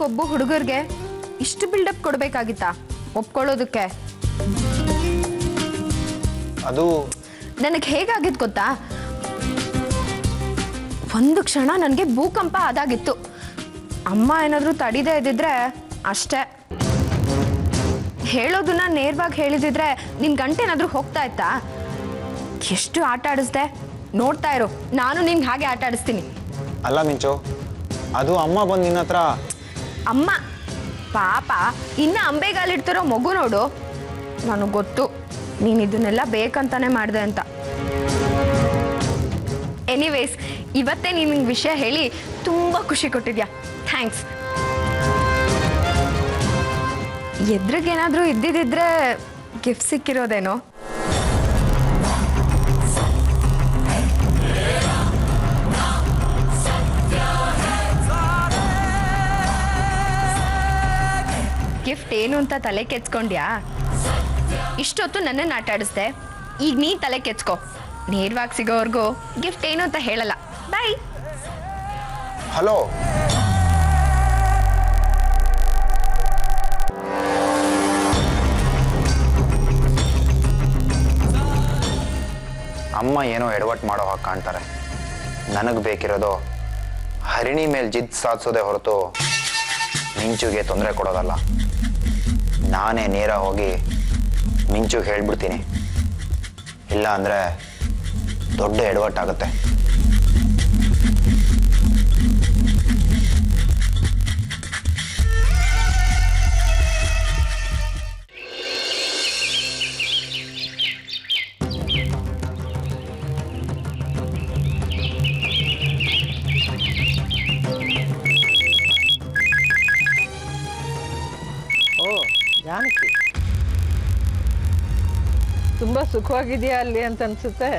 ಒಬ್ಬ ಹುಡುಗರಿಗೆ ಇಷ್ಟು ಬಿಲ್ಡಪ್ ಕೊಡ್ಬೇಕಾಗಿತ್ತಾ ಒಪ್ಕೊಳ್ಳೋದಕ್ಕೆ? ಅದು ನನಗೆ ಹೇಗಾಗಿತ್ತು ಗೊತ್ತಾ, ಒಂದು ಕ್ಷಣ ನನಗೆ ಭೂಕಂಪ ಆದಾಗಿತ್ತು. ಅಮ್ಮ ಏನಾದರೂ ತಡಿದೇ ಇದ್ದಿದ್ರೆ ಅಷ್ಟೇ. ಹೇಳೋದನ್ನ ನೇರವಾಗಿ ಹೇಳಿದಿದ್ರೆ ನಿನ್ ಗಂಟೆ ಏನಾದರೂ ಹೋಗ್ತಾ ಇತ್ತಾ? ಎಷ್ಟು ಆಟ ಆಡಿಸ್ದೆ ನೋಡ್ತಾ ಇರೋ, ನಾನು ನಿನ್ಗೆ ಹಾಗೆ ಆಟ ಆಡಿಸ್ತೀನಿ. ಅಲ್ಲ ಮಿಂಚು, ಅದು ಅಮ್ಮ ಬಂದು ನಿನ್ನ ಹತ್ರ. ಅಮ್ಮ ಪಾಪ ಇನ್ನ ಅಂಬೆಗಾಲಿಡ್ತಿರೋ ಮಗು ನೋಡು. ನನಗೆ ಗೊತ್ತು ನೀನು ಇದನ್ನೆಲ್ಲ ಬೇಕಂತಾನೆ ಮಾಡಿದೆ ಅಂತ. ಎನಿವೇಸ್, ಇವತ್ತೇ ನೀನು ನಿಂಗೆ ವಿಷಯ ಹೇಳಿ ತುಂಬ ಖುಷಿ ಕೊಟ್ಟಿದ್ಯಾ. ಥ್ಯಾಂಕ್ಸ್. ಎದ್ರಿಗೇನಾದರೂ ಇದ್ದಿದ್ದಿದ್ರೆ ಗಿಫ್ಟ್ ಸಿಕ್ಕಿರೋದೇನೋ. ಗಿಫ್ಟ್ ಏನು ಅಂತ ತಲೆ ಕೆಚ್ಕೊಂಡ್ಯಾ? ಇಷ್ಟೊತ್ತು ನನ್ನನ್ನು ಆಟ ಆಡಿಸ್ದೆ, ಈಗ ನೀ ತಲೆ ಕೆಚ್ಕೋ. ನೇರವಾಗಿ ಸಿಗೋವರೆಗೂ ಗಿಫ್ಟ್ ಏನು ಅಂತ ಹೇಳಲ್ಲ. ಬಾಯ್. ಹಲೋ, ಅಮ್ಮ ಏನೋ ಎಡವಟ್ ಮಾಡೋ ಹಾಗೆ ಕಾಣ್ತಾರೆ. ನನಗೆ ಬೇಕಿರೋದು ಹರಿಣಿ ಮೇಲೆ ಜಿದ್ದು ಸಾಧಿಸೋದೇ ಹೊರತು ಮಿಂಚುಗೆ ತೊಂದರೆ ಕೊಡೋದಲ್ಲ. ನಾನೇ ನೇರ ಹೋಗಿ ಮಿಂಚುಗೆ ಹೇಳ್ಬಿಡ್ತೀನಿ, ಇಲ್ಲ ಅಂದರೆ ದೊಡ್ಡ ಎಡವಟ್ಟಾಗುತ್ತೆ. ಜಾನಕಿ, ತುಂಬಾ ಸುಖವಾಗಿದೆಯಾ ಅಲ್ಲಿ ಅಂತ ಅನ್ಸುತ್ತೆ.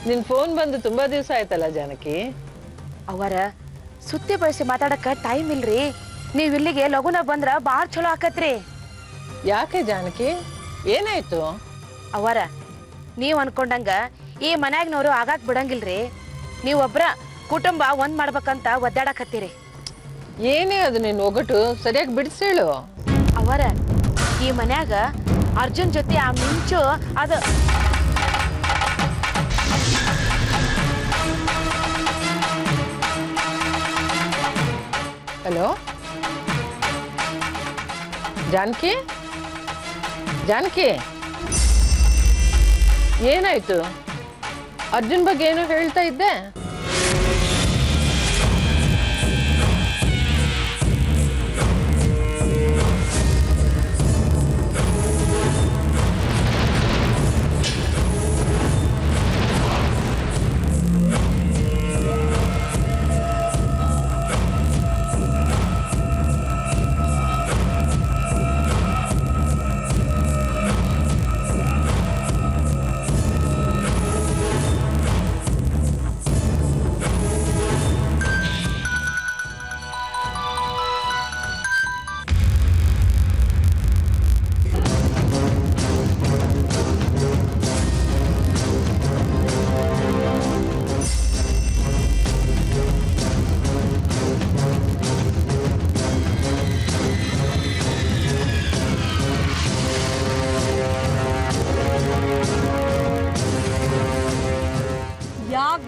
ನಿನ್ ಫೋನ್ ಬಂದು ತುಂಬಾ ದಿವಸ ಆಯ್ತಲ್ಲ ಜಾನಕಿ. ಅವರ ಸುತ್ತಿ ಬಳಸಿ ಮಾತಾಡಕ ಟೈಮ್ ಇಲ್ರಿ. ನೀವ್ ಇಲ್ಲಿಗೆ ಲಗುನ ಬಂದ್ರ ಬಾಳ್ ಚಲೋ ಆಕತ್ರಿ. ಯಾಕೆ ಜಾನಕಿ, ಏನಾಯ್ತು? ಅವರ ನೀವ್ ಅನ್ಕೊಂಡಂಗ ಈ ಮನ್ಯಾಗ್ನವ್ರು ಆಗಾಕ್ ಬಿಡಂಗಿಲ್ರಿ. ನೀವ್ ಒಬ್ರ ಕುಟುಂಬ ಒಂದ್ ಮಾಡ್ಬೇಕಂತ ಒದ್ದಾಡಕತ್ತೀರಿ. ಏನೇ ಅದು ನಿನ್ ಒಗಟು, ಸರಿಯಾಗಿ ಬಿಡಿಸೇಳು. ಅವರ ಈ ಮನ್ಯಾಗ ಅರ್ಜುನ್ ಜೊತೆ ಆ ಮಿಂಚು ಅದು. ಹಲೋ ಜಾನಕಿ, ಜಾನಕಿ ಏನಾಯ್ತು? ಅರ್ಜುನ್ ಬಗ್ಗೆ ಏನೋ ಹೇಳ್ತಾ ಇದ್ದೆ.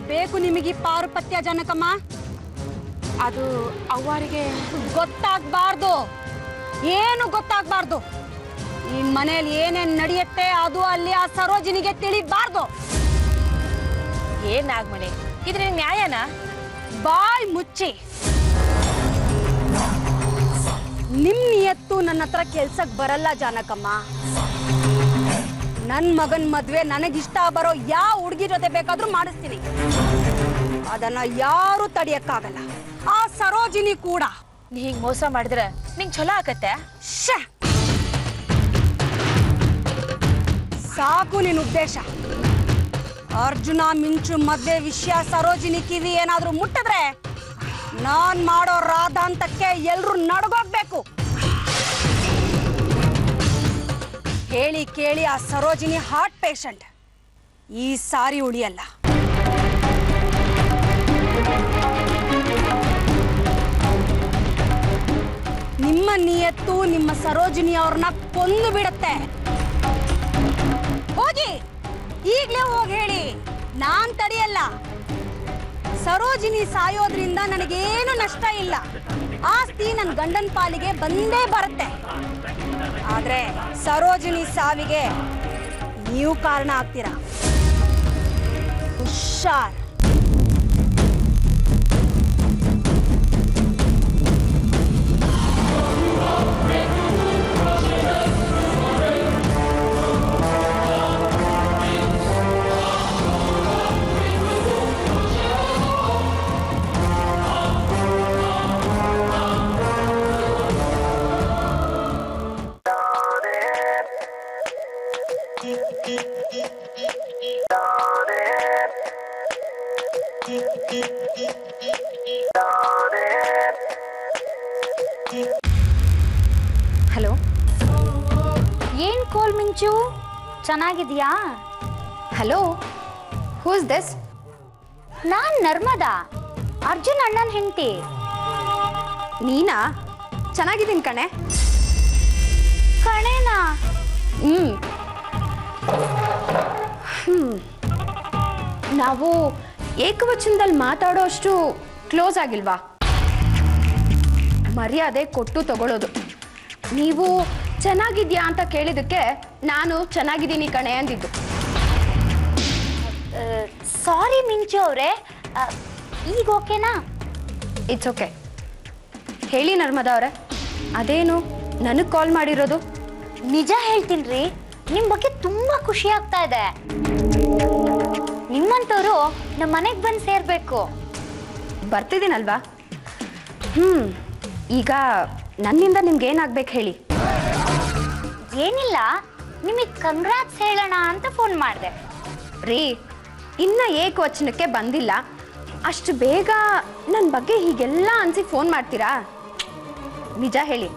ಬೇಕು ನಿಮಗೆ ಪಾರುಪತ್ಯ ಜನಕಮ್ಮ? ಅದು ಅವ್ವರಿಗೆ ಗೊತ್ತಾಗಬಾರ್ದು, ಏನು ಗೊತ್ತಾಗಬಾರ್ದು. ಈ ಮನೆಯಲ್ಲಿ ಏನೇನ್ ನಡೆಯುತ್ತೆ ಅದು ಅಲ್ಲಿ ಆ ಸರೋಜಿನಿಗೆ ತಿಳಿಬಾರ್ದು. ಏನಾಗ್ಮನೆ ಇದ್ರ ನ್ಯಾಯನಾ? ಬಾಯ್ ಮುಚ್ಚಿ. ನಿಮ್ ನಿಯತ್ತು ನನ್ನ ಹತ್ರ ಕೆಲ್ಸಕ್ ಬರಲ್ಲ ಜಾನಕಮ್ಮ. ನನ್ ಮಗನ್ ಮದ್ವೆ ನನಗಿಷ್ಟ ಬರೋ ಯಾವ ಹುಡುಗಿ ಜೊತೆ ಬೇಕಾದ್ರೂ ಮಾಡಿಸ್ತೀನಿ. ಅದನ್ನ ಯಾರು ತಡಿಯಕ್ಕಾಗಲ್ಲ, ಆ ಸರೋಜಿನಿ ಕೂಡ. ನೀ ಹಿಂಗ್ ಮೋಸ ಮಾಡಿದ್ರೆ ನಿಂಗ್ ಚಲೋ ಆಗತ್ತೆ. ಸಾಕು ನಿನ್ ಉದ್ದೇಶ. ಅರ್ಜುನ ಮಿಂಚು ಮದ್ವೆ ವಿಷಯ ಸರೋಜಿನಿ ಕಿವಿ ಏನಾದ್ರೂ ಮುಟ್ಟಿದ್ರೆ ನಾನ್ ಮಾಡೋ ರಾಧಾಂತಕ್ಕೆ ಎಲ್ರು ನಡ್ಗೋಗ್ಬೇಕು. ಹೇಳಿ ಕೇಳಿ ಆ ಸರೋಜಿನಿ ಹಾರ್ಟ್ ಪೇಷಂಟ್ ಈ ಸಾರಿ ಉಳಿಯಲ್ಲ. ನಿಮ್ಮ ನಿಯತ್ತು ನಿಮ್ಮ ಸರೋಜಿನಿ ಅವ್ರನ್ನ ಕೊಂದು ಬಿಡುತ್ತೆ. ಹೋಗಿ, ಈಗಲೇ ಹೋಗಿ ಹೇಳಿ, ನಾನ್ ತಡೆಯಲ್ಲ. ಸರೋಜಿನಿ ಸಾಯೋದ್ರಿಂದ ನನಗೇನು ನಷ್ಟ ಇಲ್ಲ. ಆಸ್ತಿ ನನ್ನ ಗಂಡನ ಪಾಲಿಗೆ ಬಂದೇ ಬರುತ್ತೆ. ಆದ್ರೆ ಸರೋಜಿನಿ ಸಾವಿಗೆ ನೀವು ಕಾರಣ ಆಗ್ತೀರಾ. ಹುಷಾರ್. ಹಲೋ, ಏನ್ ಕಾಲ್ ಮಿಂಚು, ಚೆನ್ನಾಗಿದ್ಯಾ? Hello, who's this? ನಾನ್ ನರ್ಮದಾ, ಅರ್ಜುನ್ ಅಣ್ಣನ ಹೆಂಡತಿ. ನೀನಾ? ಚೆನ್ನಾಗಿದ್ದೀನಿ ಕಣೆ. ಕಣೇನಾ? ನಾವು ಏಕವಚನದಲ್ಲಿ ಮಾತಾಡೋ ಅಷ್ಟು ಕ್ಲೋಸ್ ಆಗಿಲ್ವಾ? ಮರ್ಯಾದೆ ಕೊಟ್ಟು ತಗೊಳ್ಳೋದು. ನೀವು ಚೆನ್ನಾಗಿದ್ಯಾ ಅಂತ ಕೇಳಿದಕ್ಕೆ ನಾನು ಚೆನ್ನಾಗಿದ್ದೀನಿ ಕಣೆ ಅಂದಿದ್ದು. ಸಾರಿ ಮಿಂಚು ಅವರೇ, ಈಗ ಓಕೆನಾ? It's okay. ಹೇಳಿ ನರ್ಮದಾ ಅವರೇ, ಅದೇನು ನನಗೆ ಕಾಲ್ ಮಾಡಿರೋದು? ನಿಜ ಹೇಳ್ತೀನ್ರಿ, ನಿಮ್ ಬಗ್ಗೆ ತುಂಬಾ ಖುಷಿ ಆಗ್ತಾ ಇದೆ. ನಿಮ್ಮಂತವ್ರು ನಮ್ಮ ಮನೆಗೆ ಬಂದು ಸೇರ್ಬೇಕು. ಬರ್ತಿದ್ದೀನಲ್ವಾ? ಈಗ ನನ್ನಿಂದ ನಿಮ್ಗೆ ಏನಾಗ್ಬೇಕು ಹೇಳಿ? ಏನಿಲ್ಲ, ನಿಮಗೆ ಕಂಗ್ರಾಟ್ಸ್ ಹೇಳೋಣ ಅಂತ ಫೋನ್ ಮಾಡಿದೆ. ರೀ, ಇನ್ನ ಏಕವಚನಕ್ಕೆ ಬಂದಿಲ್ಲ, ಅಷ್ಟು ಬೇಗ ನನ್ನ ಬಗ್ಗೆ ಹೀಗೆಲ್ಲ ಅನ್ಸಿ ಫೋನ್ ಮಾಡ್ತೀರಾ? ನಿಜ ಹೇಳಿ.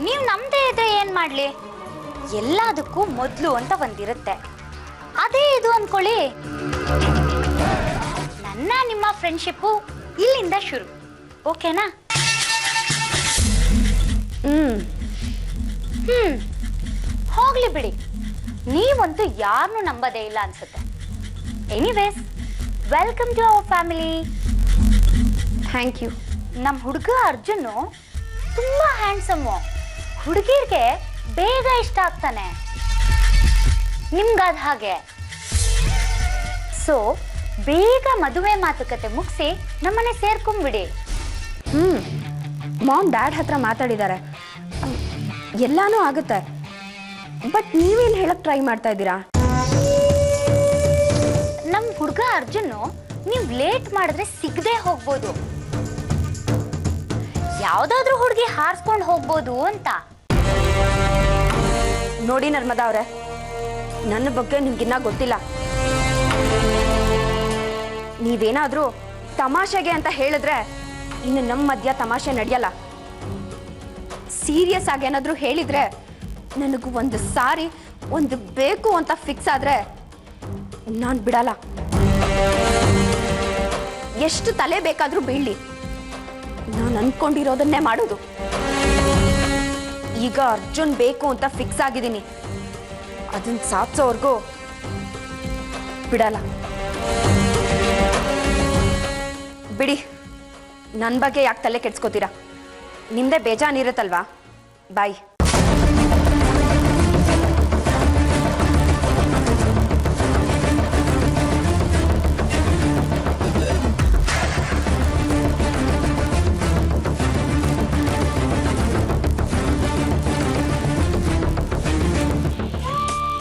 ನೀವು ನಮ್ದೇ ಇದ್ರೆ ಏನ್ ಮಾಡ್ಲಿ? ಎಲ್ಲದಕ್ಕೂ ಮೊದಲು ಅಂತ ಬಂದಿರುತ್ತೆ, ಅದೇ ಇದು ಅನ್ಕೊಳ್ಳಿ. ನನ್ನ ನಿಮ್ಮ ಫ್ರೆಂಡ್ಶಿಪ್ಪು ಇಲ್ಲಿಂದ ಶುರು, ಓಕೆನಾ? ಹೋಗ್ಲಿ ಬಿಡಿ, ನೀವಂತೂ ಯಾರನ್ನೂ ನಂಬೋದೇ ಇಲ್ಲ ಅನ್ಸುತ್ತೆ. Anyways, welcome to our family. Thank you. ನಮ್ಮ ಹುಡುಗ ಅರ್ಜುನು ತುಂಬಾ ಹ್ಯಾಂಡ್ಸಮ್ಮು, ಹುಡುಗಿರ್ಗೆ ಬೇಗ ಇಷ್ಟ ಆಗ್ತಾನೆ. ನಿಮ್ಗಾದ ಹಾಗೆ. ಸೊ ಬೇಗ ಮದುವೆ ಮಾತುಕತೆ ಮುಗಿಸಿ ನಮ್ಮನೆ ಸೇರ್ಕೊಂಡ್ಬಿಡಿ. ಮಾಮ್ ಡ್ಯಾಡ್ ಹತ್ರ ಮಾತಾಡಿದ್ದಾರೆ, ಎಲ್ಲಾನು ಆಗುತ್ತೆ. ಬಟ್ ನೀವೇನು ಹೇಳಕ್ ಟ್ರೈ ಮಾಡ್ತಾ ಇದ್ದೀರಾ? ನಮ್ಮ ಹುಡುಗ ಅರ್ಜುನು ನೀವು ಲೇಟ್ ಮಾಡಿದ್ರೆ ಸಿಗದೆ ಹೋಗ್ಬೋದು, ಯಾವ್ದಾದ್ರೂ ಹುಡುಗಿ ಹಾರಿಸ್ಕೊಂಡು ಹೋಗ್ಬೋದು ಅಂತ. ನೋಡಿ ನರ್ಮದಾ ಅವರೇ, ನನ್ನ ಬಗ್ಗೆ ನಿಮ್ಗಿನ್ನ ಗೊತ್ತಿಲ್ಲ. ನೀವೇನಾದ್ರೂ ತಮಾಷೆಗೆ ಅಂತ ಹೇಳಿದ್ರೆ ಇನ್ನು ನಮ್ಮ ಮಧ್ಯ ತಮಾಷೆ ನಡೆಯಲ್ಲ. ಸೀರಿಯಸ್ ಆಗಿ ಏನಾದ್ರೂ ಹೇಳಿದ್ರೆ, ನನಗೂ ಒಂದು ಸಾರಿ ಒಂದು ಬೇಕು ಅಂತ ಫಿಕ್ಸ್ ಆದ್ರೆ ನಾನು ಬಿಡಲ್ಲ. ಎಷ್ಟು ತಲೆ ಬೇಕಾದ್ರೂ ಬೀಳಲಿ, ನಾನು ಅನ್ಕೊಂಡಿರೋದನ್ನೇ ಮಾಡೋದು. ಈಗ ಅರ್ಜುನ್ ಬೇಕು ಅಂತ ಫಿಕ್ಸ್ ಆಗಿದ್ದೀನಿ, ಅದನ್ನ ಸಾಧಿಸೋವರೆಗೂ ಬಿಡಲ್ಲ. ಬಿಡಿ, ನನ್ನ ಬಗ್ಗೆ ಯಾಕೆ ತಲೆ ಕೆಡ್ಸ್ಕೋತೀರಾ? ನಿಮ್ದೇ ಬೇಜಾನಿರುತ್ತಲ್ವಾ? ಬಾಯ್.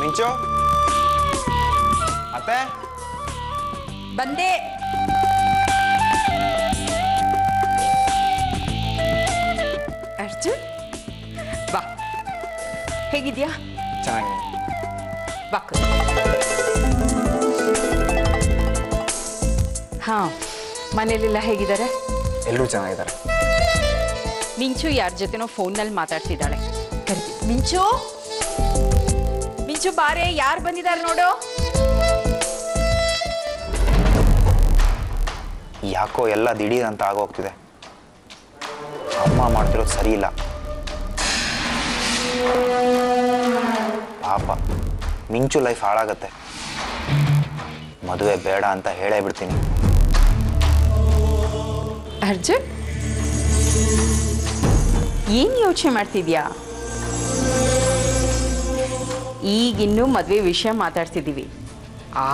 ಮಿಂಚು ಅತ್ತೆ, ಬಂದೆ. ಅರ್ಜುನ್ ಬಾ, ಹೇಗಿದ್ಯಾ? ಚೆನ್ನಾಗಿದೆ. ಬಾ. ಹಾ, ಮನೇಲೆಲ್ಲ ಹೇಗಿದ್ದಾರೆ? ಎಲ್ಲರೂ ಚೆನ್ನಾಗಿದ್ದಾರೆ. ಮಿಂಚು ಯಾರ ಜೊತೆನೋ ಫೋನ್ನಲ್ಲಿ ಮಾತಾಡ್ತಿದ್ದಾಳೆ. ಮಿಂಚು, ಮಿಂಚು ಬಾರೆ, ಯಾರು ಬಂದಿದ್ದಾರೆ ನೋಡು. ಯಾಕೋ ಎಲ್ಲ ದಿಢೀರ್ ಅಂತ ಆಗೋಗ್ತಿದೆ. ಅಮ್ಮ ಮಾಡ್ತಿರೋದು ಸರಿ ಇಲ್ಲ. ಪಾಪ ಮಿಂಚು ಲೈಫ್ ಹಾಳಾಗತ್ತೆ. ಮದುವೆ ಬೇಡ ಅಂತ ಹೇಳೇ ಬಿಡ್ತೀನಿ. ಅರ್ಜುನ್, ಏನು ಯೋಚನೆ ಮಾಡ್ತಿದ್ಯಾ? ಈಗಿನ್ನೂ ಮದುವೆ ವಿಷಯ ಮಾತಾಡ್ತಿದ್ದೀವಿ,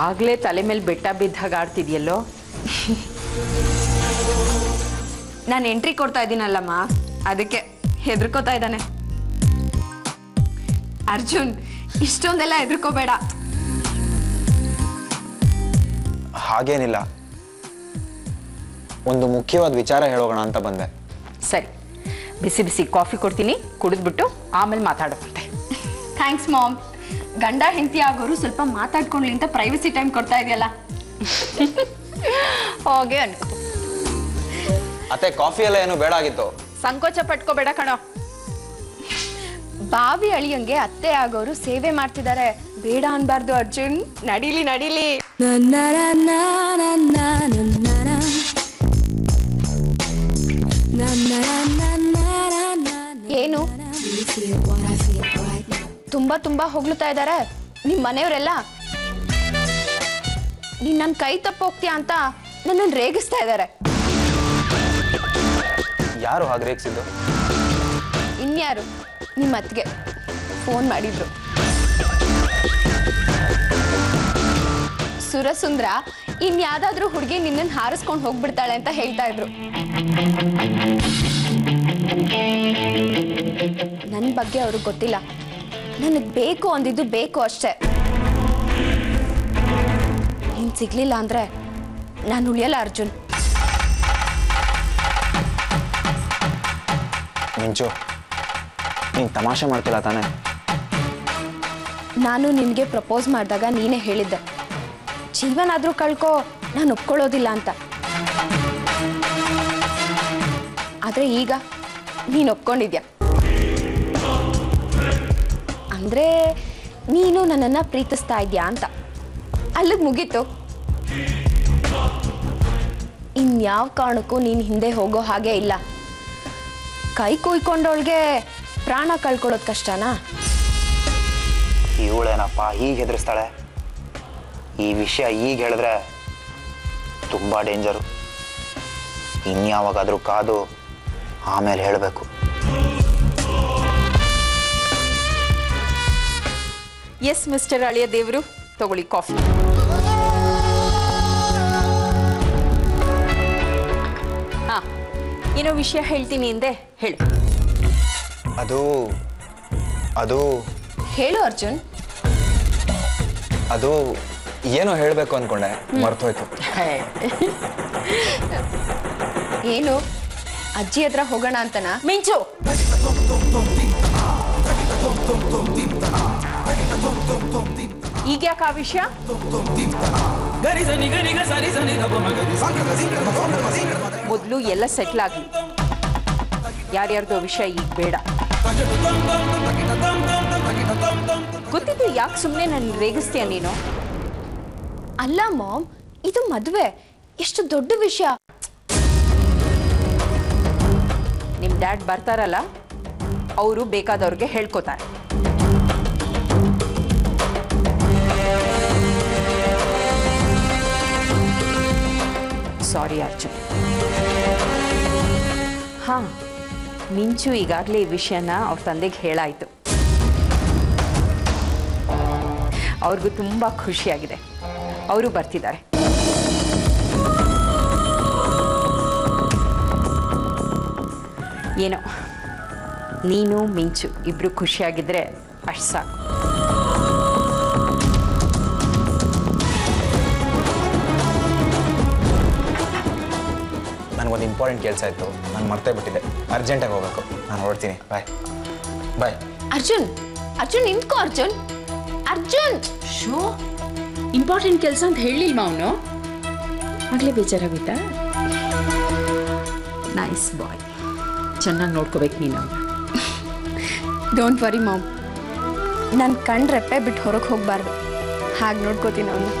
ಆಗಲೇ ತಲೆ ಮೇಲೆ ಬೆಟ್ಟ ಬಿದ್ದಾಗ ಆಡ್ತಿದ್ಯಲ್ಲೋ. ನಾನು ಎಂಟ್ರಿ ಕೊಡ್ತಾ ಇದ್ದೀನಲ್ಲಮ್ಮ, ಅದಕ್ಕೆ ಹೆದರ್ಕೋತಾ ಇದ್ದಾನೆ. ಅರ್ಜುನ್, ಇಷ್ಟೊಂದೆಲ್ಲ ಹೆದರ್ಕೋಬೇಡ. ಹಾಗೇನಿಲ್ಲ, ಒಂದು ಮುಖ್ಯವಾದ ವಿಚಾರ ಹೇಳೋಣ ಅಂತ ಬಂದೆ. ಸರಿ, ಬಿಸಿ ಬಿಸಿ ಕಾಫಿ ಕೊಡ್ತೀನಿ, ಕುಡಿದ್ಬಿಟ್ಟು ಆಮೇಲೆ ಮಾತಾಡೋದಂತೆ. Thanks ma'am. ಗಂಡ ಹೆಂಡತಿ ಆಗೋರು ಸ್ವಲ್ಪ ಮಾತಾಡ್ಕೊಳ್ಳಿ ಅಂತ ಪ್ರೈವಸಿ ಟೈಮ್ ಕೊಡ್ತಾ ಇದೆಯಲ್ಲ. ಹೋಗೆ ಅನ್ಕೋ. ಅತ್ತೆ, ಕಾಫಿ ಎಲ್ಲ ಏನು ಬೇಡ ಆಗಿತ್ತು. ಸಂಕೋಚ ಪಟ್ಕೋಬೇಡ ಕಣೋ. ಬಾವಿ ಅಳಿಯಂಗೆ ಅತ್ತೆ ಆಗೋರು ಸೇವೆ ಮಾಡ್ತಿದ್ದಾರೆ, ಬೇಡ ಅನ್ಬಾರ್ದು ಅರ್ಜುನ್. ನಡೀಲಿ ನಡೀಲಿ. ಏನು ತುಂಬಾ ತುಂಬಾ ಹೊಗಳ್ತಾ ಇದ್ದಾರೆ ನಿಮ್ ಮನೆಯವರೆಲ್ಲ? ನೀನ್ ನನ್ ಕೈ ತಪ್ಪ ಹೋಗ್ತೀಯ ಅಂತ ನನ್ನನ್ನು ರೇಗಿಸ್ತಾ ಇದ್ದಾರೆ. ಯಾರು ಹಾಗೆ ರೇಗಿಸಿದ್ದು? ಇನ್ಯಾರು, ನಿಮ್ಮ ಅತ್ತಿಗೆ ಫೋನ್ ಮಾಡಿದ್ರು. ಸುರಸುಂದ್ರ ಇನ್ಯಾವುದಾದ್ರೂ ಹುಡುಗಿ ನಿನ್ನನ್ನು ಹಾರಿಸ್ಕೊಂಡು ಹೋಗ್ಬಿಡ್ತಾಳೆ ಅಂತ ಹೇಳ್ತಾ ಇದ್ರು. ನನ್ನ ಬಗ್ಗೆ ಅವ್ರಿಗೆ ಗೊತ್ತಿಲ್ಲ, ನನಗೆ ಬೇಕು ಅಂದಿದ್ದು ಬೇಕು ಅಷ್ಟೇ. ನೀನ್ ಸಿಗ್ಲಿಲ್ಲ ಅಂದ್ರೆ ನಾನು ಉಳಿಯಲ್ಲ ಅರ್ಜುನ್. ಮಿಂಚು, ನೀನು ತಮಾಷೆ ಮಾಡ್ತಿಲ್ಲ ತಾನೆ? ನಾನು ನಿನಗೆ ಪ್ರಪೋಸ್ ಮಾಡಿದಾಗ ನೀನೇ ಹೇಳಿದ್ದೆ, ಜೀವನ ಆದರೂ ಕಳ್ಕೊ, ನಾನು ಒಪ್ಕೊಳ್ಳೋದಿಲ್ಲ ಅಂತ. ಆದರೆ ಈಗ ನೀನು ಒಪ್ಕೊಂಡಿದ್ಯಾ ಅಂದರೆ ನೀನು ನನ್ನನ್ನು ಪ್ರೀತಿಸ್ತಾ ಇದೆಯಾ ಅಂತ. ಅಲ್ಲಿಗೆ ಮುಗೀತು. ಇನ್ಯಾವ ಕಾರಣಕ್ಕೂ ನೀನು ಹಿಂದೆ ಹೋಗೋ ಹಾಗೆ ಇಲ್ಲ. ಕೈ ಕುಯ್ಕೊಂಡವಳಿಗೆ ಪ್ರಾಣ ಕಳ್ಕೊಳ್ಳೋದು ಕಷ್ಟನಾ? ಇವಳೇನಪ್ಪ ಹೀಗೆ ಹೆದರಿಸ್ತಾಳೆ? ಈ ವಿಷಯ ಈಗ ಹೇಳಿದ್ರೆ ತುಂಬ ಡೇಂಜರು. ಇನ್ಯಾವಾಗಾದರೂ ಕಾದು ಆಮೇಲೆ ಹೇಳಬೇಕು. ಎಸ್ ಮಿಸ್ಟರ್ ಅಳಿಯ ದೇವರು, ತಗೊಳ್ಳಿ ಕಾಫಿ. ಹಾ, ಏನೋ ವಿಷಯ ಹೇಳ್ತೀನಿ ಹಿಂದೆ ಹೇಳು. ಅದು ಹೇಳು ಅರ್ಜುನ್. ಅದು ಏನೋ ಹೇಳಬೇಕು ಅಂದ್ಕೊಂಡೆ, ಮರ್ತೋಯ್ತು. ಏನು, ಅಜ್ಜಿ ಹತ್ರ ಹೋಗೋಣ ಅಂತನಾ? ಮಿಂಚು, ಈಗ ಯಾಕೆ ಆ ವಿಷಯ? ಮೊದಲು ಎಲ್ಲ ಸೆಟ್ಲ್ ಆಗಲಿ. ಯಾರ್ಯಾರ್ದೋ ವಿಷಯ ಈಗ ಬೇಡ. ಗೊತ್ತಿದ್ದು ಯಾಕೆ ಸುಮ್ಮನೆ ನನ್ನ ರೇಗಿಸ್ತೀಯ ನೀನು? ಅಲ್ಲ ಮಾಮ್, ಇದು ಮದುವೆ, ಎಷ್ಟು ದೊಡ್ಡ ವಿಷಯ. ನಿಮ್ಮ ಡ್ಯಾಡ್ ಬರ್ತಾರಲ್ಲ, ಅವರು ಬೇಕಾದವ್ರಿಗೆ ಹೇಳ್ಕೊತಾರೆ. ಸಾರಿ ಅರ್ಜುನ್. ಹಾ, ಮಿಂಚು ಈಗಾಗಲೇ ಈ ವಿಷಯನ ಅವ್ರ ತಂದೆಗೆ ಹೇಳಾಯಿತು. ಅವ್ರಿಗೂ ತುಂಬ ಖುಷಿಯಾಗಿದೆ, ಅವರು ಬರ್ತಿದ್ದಾರೆ. ಏನೋ ನೀನು ಮಿಂಚು ಇಬ್ರು ಖುಷಿಯಾಗಿದ್ರೆ ಅಷ್ಟು ಸಾಕು. ನನಗೊಂದು ಇಂಪಾರ್ಟೆಂಟ್ ಕೆಲಸ ಇತ್ತು, ನಾನು ಮರ್ತೇ ಬಿಟ್ಟಿದ್ದೆ. ಅರ್ಜೆಂಟಾಗಿ ಹೋಗಬೇಕು, ನಾನು ಹೊರಡ್ತೀನಿ. ಬಾಯ್ ಬಾಯ್. ಅರ್ಜುನ್, ಅರ್ಜುನ್ ನಿಂತ್ಕೋ. ಅರ್ಜುನ್, ಅರ್ಜುನ್. ಶೋ, ಇಂಪಾರ್ಟೆಂಟ್ ಕೆಲಸ ಅಂತ ಹೇಳಿಲ್ವ ಅವನು? ಆಗಲೇ ಬೇಜಾರಾಗುತ್ತಾ? ನೈಸ್ ಬಾಯ್, ಚೆನ್ನಾಗಿ ನೋಡ್ಕೋಬೇಕು ನೀನು. ಡೋಂಟ್ ವರಿ ಮಾಮ್, ನಾನು ಕಣ್ ರೆಪ್ಪೆ ಬಿಟ್ಟು ಹೊರಗೆ ಹೋಗಬಾರ್ದು, ಹಾಗೆ ನೋಡ್ಕೋತೀನಿ ಅವನ್ನ.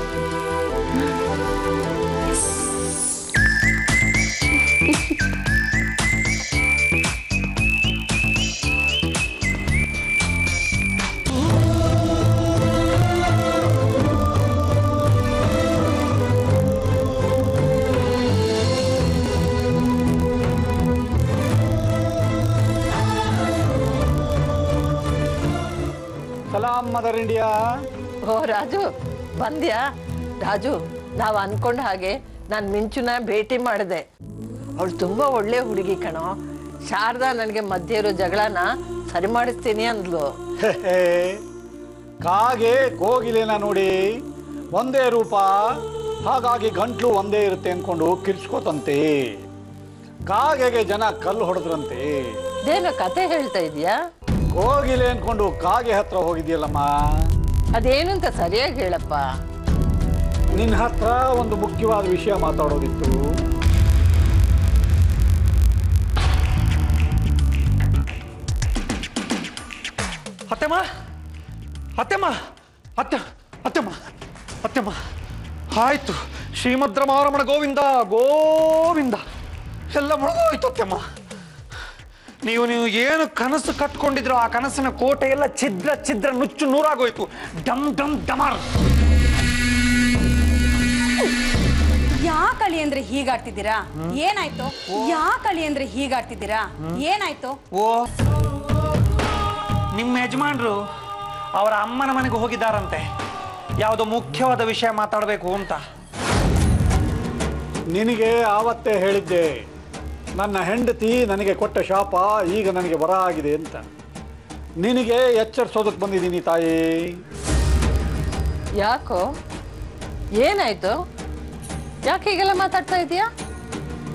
Ram mother India. ಓ ರಾಜು ಬಂದ್ಯಾ? ರಾಜು, ನಾವು ಅನ್ಕೊಂಡ ಹಾಗೆ ನಾನು ಮಿಂಚುನ ಭೇಟಿ ಮಾಡಿದೆ. ಅವಳು ತುಂಬಾ ಒಳ್ಳೆ ಹುಡುಗಿ ಕಣೋ. ಶಾರದಾ ನನಗೆ ಮಧ್ಯೆ ಇರೋ ಜಗಳನ ಸರಿ ಮಾಡಿಸ್ತೀನಿ ಅಂದ್ಲು. ಕಾಗೆ ಕೋಗಿಲೆನ ನೋಡಿ ಒಂದೇ ರೂಪ, ಹಾಗಾಗಿ ಗಂಟ್ಲು ಒಂದೇ ಇರುತ್ತೆ ಅನ್ಕೊಂಡು ಕಿರ್ಚ್ಕೋತಂತೆ. ಕಾಗೆಗೆ ಜನ ಕಲ್ಲು ಹೊಡೆದ್ರಂತೆ. ಇದೇನೋ ಕತೆ ಹೇಳ್ತಾ ಇದೀಯಾ? ಕೋಗಿಲೆ ಅನ್ಕೊಂಡು ಕಾಗೆ ಹತ್ರ ಹೋಗಿದ್ಯಲ್ಲಮ್ಮ. ಅದೇನಂತ ಸರಿಯಾಗಿ ಹೇಳಪ್ಪ. ನಿನ್ನ ಹತ್ರ ಒಂದು ಮುಖ್ಯವಾದ ವಿಷಯ ಮಾತಾಡೋದಿತ್ತು. ಅತ್ತೆಮ್ಮ ಅತ್ತೆಮ್ಮ ಅತ್ತೆ ಅತ್ತೆಮ್ಮ ಅತ್ತೆಮ್ಮ ಆಯ್ತು. ಶ್ರೀಮದ್ರಮಾರಮಣ ಗೋವಿಂದ ಗೋವಿಂದ. ಎಲ್ಲ ಮುಳುಗೋಯ್ತು ಅತ್ತೆಮ್ಮ. ನೀವು ಏನು ಕನಸು ಕಟ್ಕೊಂಡಿದ್ರು ಆ ಕನಸಿನ ಕೋಟೆ ಎಲ್ಲ ಛಿದ್ರ ಛಿದ್ರ ನುಚ್ಚು ನೂರಾಗೋಯ್ತು. ಡಮ್ ಡಮ್ ಡಮಾರ್. ಯಾಕಳಿ ಅಂದ್ರೆ ಹೀಗಾಡ್ತಿದ್ದೀರಾ? ಏನಾಯ್ತು? ಯಾಕಳಿ ಅಂದ್ರೆ ಹೀಗಾಡ್ತಿದ್ದೀರಾ? ಏನಾಯ್ತು? ಓ, ನಿಮ್ಮ ಯಜಮಾನ್ರು ಅವರ ಅಮ್ಮನ ಮನೆಗೆ ಹೋಗಿದ್ದಾರಂತೆ. ಯಾವುದೋ ಮುಖ್ಯವಾದ ವಿಷಯ ಮಾತಾಡಬೇಕು ಅಂತ. ನಿನಗೆ ಆವತ್ತೇ ಹೇಳಿದ್ದೆ, ನನ್ನ ಹೆಂಡತಿ ನನಗೆ ಕೊಟ್ಟ ಶಾಪ ಈಗ ನನಗೆ ವರ ಆಗಿದೆ ಅಂತ. ನಿನಗೆ ಎಚ್ಚರಿಸೋದಕ್ಕೆ ಬಂದಿದ್ದೀನಿ ತಾಯಿ. ಯಾಕೋ, ಏನಾಯ್ತು? ಯಾಕೆ ಹೀಗೆಲ್ಲ ಮಾತಾಡ್ತಾ ಇದೀಯಾ?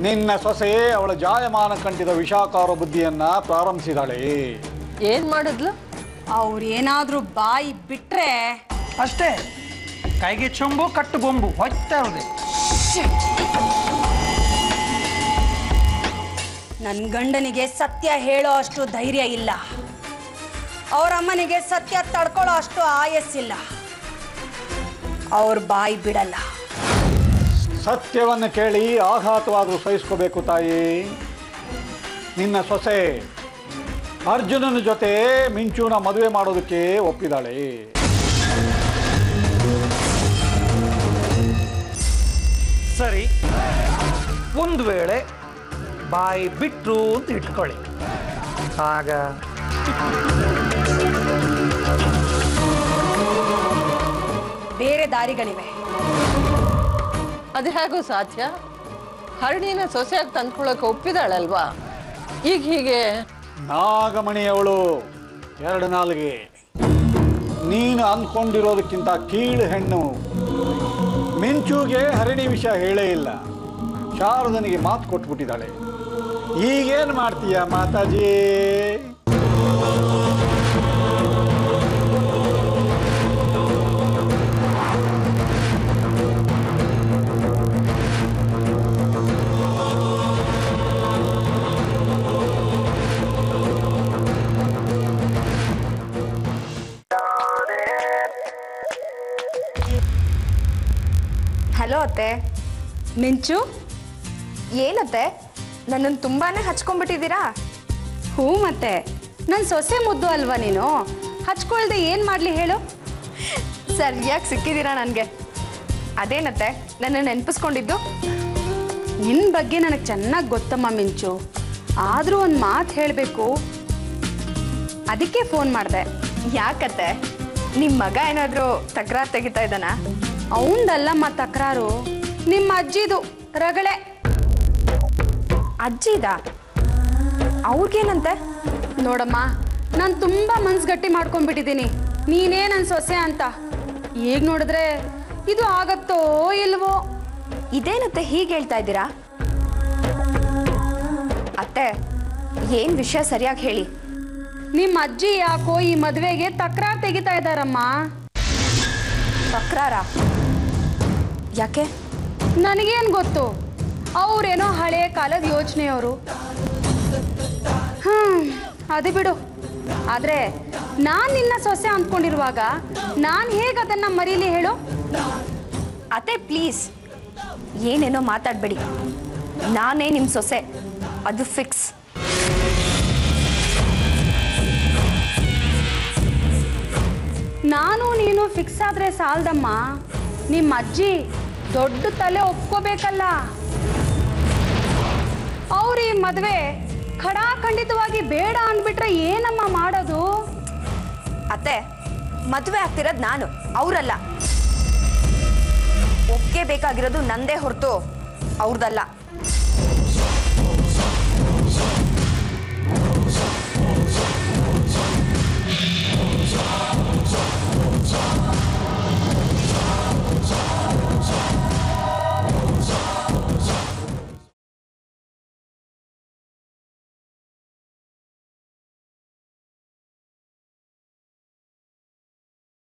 ನಿನ್ನ ಸೊಸೆ ಅವಳ ಜಾಯಮಾನ ಕಂಠಿದ ವಿಷಾಕಾರ ಬುದ್ಧಿಯನ್ನ ಪ್ರಾರಂಭಿಸಿದಾಳೆ. ಏನ್ ಮಾಡಿದ್ಲು? ಅವ್ರೇನಾದ್ರೂ ಬಾಯಿ ಬಿಟ್ರೆ ಅಷ್ಟೇ, ಕೈಗೆ ಚೊಂಬು ಕಟ್ಟು ಬೊಂಬು ಹೊಯ್ತಾ ಇರೋದೆ. ನನ್ನ ಗಂಡನಿಗೆ ಸತ್ಯ ಹೇಳೋ ಅಷ್ಟು ಧೈರ್ಯ ಇಲ್ಲ. ಅವ್ರ ಅಮ್ಮನಿಗೆ ಸತ್ಯ ತಡ್ಕೊಳ್ಳೋ ಅಷ್ಟು ಆಯಸ್ಸಿಲ್ಲ. ಅವ್ರ ಬಾಯಿ ಬಿಡಲ್ಲ. ಸತ್ಯವನ್ನು ಕೇಳಿ ಆಘಾತವಾದರೂ ಸಹಿಸ್ಕೋಬೇಕು ತಾಯಿ. ನಿನ್ನ ಸೊಸೆ ಅರ್ಜುನನ ಜೊತೆ ಮಿಂಚುನ ಮದುವೆ ಮಾಡೋದಕ್ಕೆ ಒಪ್ಪಿದಾಳೆ. ಸರಿ, ಒಂದು ವೇಳೆ ಬಾಯಿ ಬಿಟ್ರು ಅಂತ ಇಟ್ಕೊಳ್ಳಿ. ಆಗ ಬೇರೆ ದಾರಿಗಳಿವೆ. ಅದು ಹೇಗೂ ಸಾಧ್ಯ? ಹರಣಿನ ಸೊಸೆಯಾಗಿ ತಂದ್ಕೊಳಕ್ಕೆ ಒಪ್ಪಿದಾಳಲ್ವಾ? ಈಗ ಹೀಗೆ ನಾಗಮಣಿಯವಳು ಎರಡು ನಾಲ್ಗೆ. ನೀನು ಅಂದ್ಕೊಂಡಿರೋದಕ್ಕಿಂತ ಕೀಳು ಹೆಣ್ಣು. ಮಿಂಚುಗೆ ಹರಿಣಿ ವಿಷಯ ಹೇಳೇ ಇಲ್ಲ. ಶಾರದನಿಗೆ ಮಾತು ಕೊಟ್ಬಿಟ್ಟಿದ್ದಾಳೆ. ಈಗೇನು ಮಾಡ್ತೀಯ ಮಾತಾಜಿ? ಹಲೋ ಅತ್ತೆ. ಮಿಂಚು, ಏನತ್ತೆ, ನನ್ನನ್ನು ತುಂಬಾನೇ ಹಚ್ಕೊಂಡ್ಬಿಟ್ಟಿದ್ದೀರಾ? ಹ್ಞೂ ಮತ್ತೆ ನನ್ನ ಸೊಸೆ ಮುದ್ದು ಅಲ್ವಾ ನೀನು? ಹಚ್ಕೊಳ್ದೆ ಏನು ಮಾಡಲಿ ಹೇಳು? ಸರಿಯಾಗಿ ಸಿಕ್ಕಿದ್ದೀರಾ ನನಗೆ. ಅದೇನತ್ತೆ ನನ್ನ ನೆನಪಿಸ್ಕೊಂಡಿದ್ದು? ನಿನ್ನ ಬಗ್ಗೆ ನನಗೆ ಚೆನ್ನಾಗಿ ಗೊತ್ತಮ್ಮ ಮಿಂಚು. ಆದರೂ ಒಂದು ಮಾತು ಹೇಳಬೇಕು, ಅದಕ್ಕೆ ಫೋನ್ ಮಾಡಿದೆ. ಯಾಕತ್ತೆ, ನಿಮ್ಮ ಮಗ ಏನಾದರೂ ತಕರಾರು ತೆಗಿತಾ ಇದ್ದಾನ? ಅವಂದಲ್ಲಮ್ಮ ತಕರಾರು, ನಿಮ್ಮ ಅಜ್ಜಿದು ರಗಳೆ. ಅಜ್ಜಿದ? ಅವ್ರಿಗೇನಂತೆ? ನೋಡಮ್ಮ, ನಾನು ತುಂಬ ಮನ್ಸು ಗಟ್ಟಿ ಮಾಡ್ಕೊಂಡ್ಬಿಟ್ಟಿದ್ದೀನಿ ನೀನೇ ನನ್ನ ಸೊಸೆ ಅಂತ. ಈಗ ನೋಡಿದ್ರೆ ಇದು ಆಗತ್ತೋ ಇಲ್ವೋ? ಇದೇನತ್ತೆ ಹೀಗೆ ಹೇಳ್ತಾ ಇದ್ದೀರಾ? ಅತ್ತೆ, ಏನು ವಿಷಯ ಸರಿಯಾಗಿ ಹೇಳಿ. ನಿಮ್ಮ ಅಜ್ಜಿ ಯಾಕೋ ಈ ಮದುವೆಗೆ ತಕರಾರು ತೆಗಿತಾ ಇದ್ದಾರಮ್ಮ. ತಕರಾರ? ಯಾಕೆ? ನನಗೇನು ಗೊತ್ತು, ಅವರೇನೋ ಹಳೆ ಕಾಲದ ಯೋಚನೆಯವರು. ಅದು ಬಿಡು. ಆದರೆ ನಾನು ನಿನ್ನ ಸೊಸೆ ಅಂದ್ಕೊಂಡಿರುವಾಗ ನಾನು ಹೇಗೆ ಅದನ್ನು ಮರೀಲಿ ಹೇಳು? ಅತ್ತೆ ಪ್ಲೀಸ್, ಏನೇನೋ ಮಾತಾಡಬೇಡಿ. ನಾನೇ ನಿಮ್ಮ ಸೊಸೆ, ಅದು ಫಿಕ್ಸ್. ನಾನು ನೀನು ಫಿಕ್ಸ್ ಆದರೆ ಸಾಲದಮ್ಮ, ನಿಮ್ಮ ಅಜ್ಜಿ ದೊಡ್ಡ ತಲೆ ಒಪ್ಕೋಬೇಕಲ್ಲ. ಅವ್ರು ಈ ಮದುವೆ ಖಡಾಖಂಡಿತವಾಗಿ ಬೇಡ ಅಂದ್ಬಿಟ್ರೆ ಏನಮ್ಮ ಮಾಡೋದು? ಅತ್ತೆ, ಮದುವೆ ಆಗ್ತಿರೋದು ನಾನು, ಅವರಲ್ಲ. ಒಪ್ಗೆ ಬೇಕಾಗಿರೋದು ನಂದೇ ಹೊರತು ಅವ್ರದಲ್ಲ.